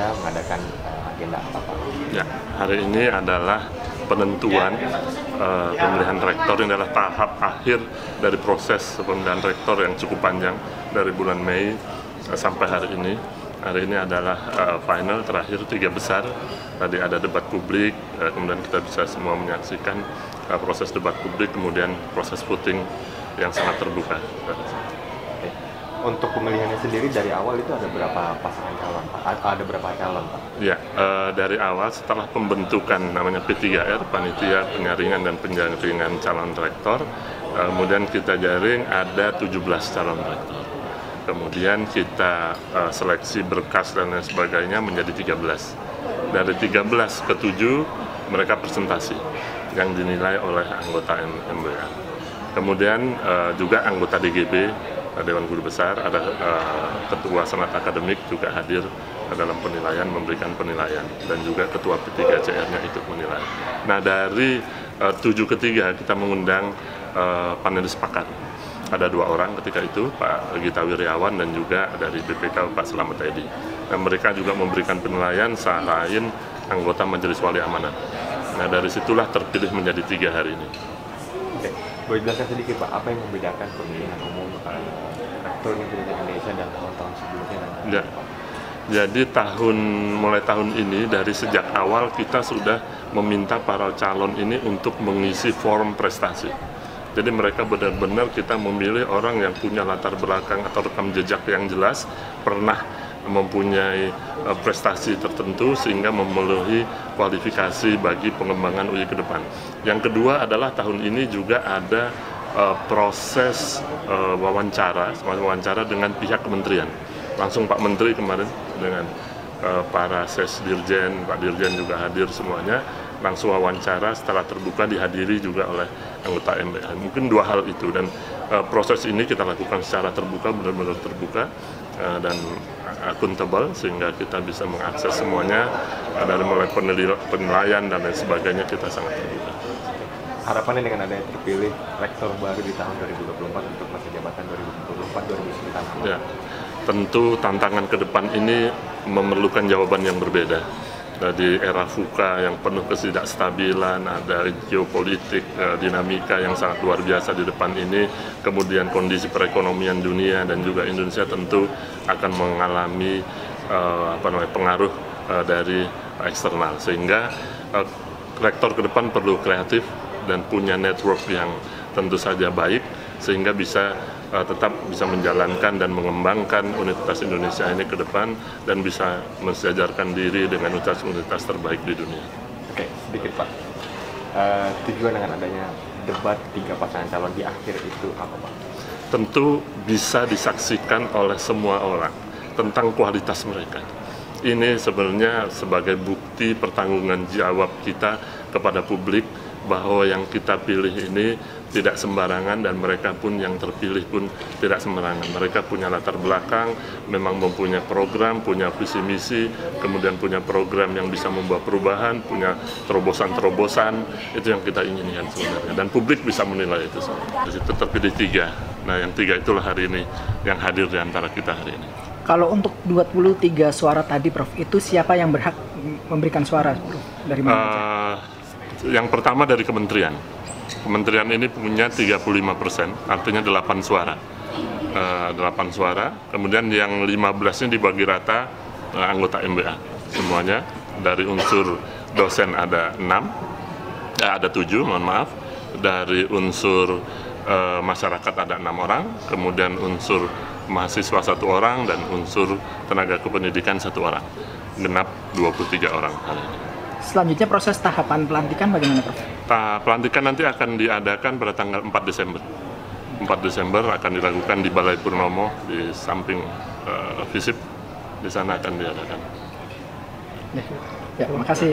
Anda mengadakan agenda apa, Pak? Ya, hari ini adalah penentuan pemilihan rektor. Ini adalah tahap akhir dari proses pemilihan rektor yang cukup panjang dari bulan Mei sampai hari ini. Hari ini adalah final terakhir 3 besar. Tadi ada debat publik, kemudian kita bisa semua menyaksikan proses debat publik, kemudian proses voting yang sangat terbuka. Untuk pemilihannya sendiri dari awal itu ada berapa pasangan calon, Pak? Ada berapa calon, Pak? Ya, dari awal setelah pembentukan namanya P3R, Panitia Penyaringan dan Penjaringan Calon Rektor, kemudian kita jaring ada 17 calon rektor. Kemudian kita seleksi berkas dan lain sebagainya menjadi 13. Dari 13 ke 7 mereka presentasi yang dinilai oleh anggota MBA. Kemudian juga anggota DGB, Dewan Guru Besar, ada Ketua Senat Akademik juga hadir dalam penilaian, memberikan penilaian, dan juga Ketua P3CR-nya ikut menilai. Nah, dari 7 ke 3 kita mengundang panelis pakar. Ada 2 orang ketika itu, Pak Gita Wirjawan dan juga dari BPK Pak Slamet Edi. Dan mereka juga memberikan penilaian selain anggota Majelis Wali Amanat. Nah, dari situlah terpilih menjadi 3 hari ini. Oke, boleh jelaskan sedikit, Pak, apa yang membedakan pemilihan umum rektor Universitas Indonesia dan tahun-tahun sebelumnya? Ya. Jadi mulai tahun ini dari sejak awal kita sudah meminta para calon ini untuk mengisi form prestasi. Jadi mereka benar-benar kita memilih orang yang punya latar belakang atau rekam jejak yang jelas, pernah mempunyai prestasi tertentu sehingga memenuhi kualifikasi bagi pengembangan UI ke depan. Yang kedua adalah tahun ini juga ada proses wawancara dengan pihak kementerian. Langsung Pak Menteri kemarin dengan para Sesdirjen, Pak Dirjen juga hadir semuanya, langsung wawancara setelah terbuka dihadiri juga oleh anggota MBA. Mungkin 2 hal itu, dan proses ini kita lakukan secara terbuka, benar-benar terbuka dan akuntabel sehingga kita bisa mengakses semuanya, dari mulai penilaian dan lain sebagainya kita sangat terbuka. Harapannya dengan adanya terpilih rektor baru di tahun 2024 untuk masa jabatan 2024-2029. Ya, tentu tantangan ke depan ini memerlukan jawaban yang berbeda. Di era VUCA yang penuh ketidakstabilan, ada geopolitik, dinamika yang sangat luar biasa di depan ini, kemudian kondisi perekonomian dunia dan juga Indonesia tentu akan mengalami pengaruh dari eksternal, sehingga rektor ke depan perlu kreatif dan punya network yang tentu saja baik, sehingga bisa tetap bisa menjalankan dan mengembangkan Universitas Indonesia ini ke depan dan bisa mensejajarkan diri dengan universitas terbaik di dunia. Oke, sedikit, Pak. Tujuan dengan adanya debat 3 pasangan calon di akhir itu apa, Pak? Tentu bisa disaksikan oleh semua orang tentang kualitas mereka. Ini sebenarnya sebagai bukti pertanggungjawaban jawab kita kepada publik bahwa yang kita pilih ini tidak sembarangan, dan mereka pun yang terpilih pun tidak sembarangan. Mereka punya latar belakang, memang mempunyai program, punya visi misi, kemudian punya program yang bisa membawa perubahan, punya terobosan-terobosan, itu yang kita inginkan sebenarnya. Dan publik bisa menilai itu semua. Di situ terpilih 3. Nah, yang 3 itulah hari ini yang hadir di antara kita hari ini. Kalau untuk 23 suara tadi, Prof, itu siapa yang berhak memberikan suara, Prof? Dari mana saja? Yang pertama dari kementerian. Kementerian ini punya 35%, artinya 8 suara. 8 suara. Kemudian yang 15 ini dibagi rata anggota MBA semuanya. Dari unsur dosen ada 7, mohon maaf. Dari unsur masyarakat ada 6 orang, kemudian unsur mahasiswa 1 orang, dan unsur tenaga kependidikan 1 orang. Genap 23 orang hari ini. Selanjutnya proses tahapan pelantikan bagaimana, Prof? Pelantikan nanti akan diadakan pada tanggal 4 Desember. 4 Desember akan dilakukan di Balai Purnomo di samping FISIP. Di sana akan diadakan. Ya, terima kasih.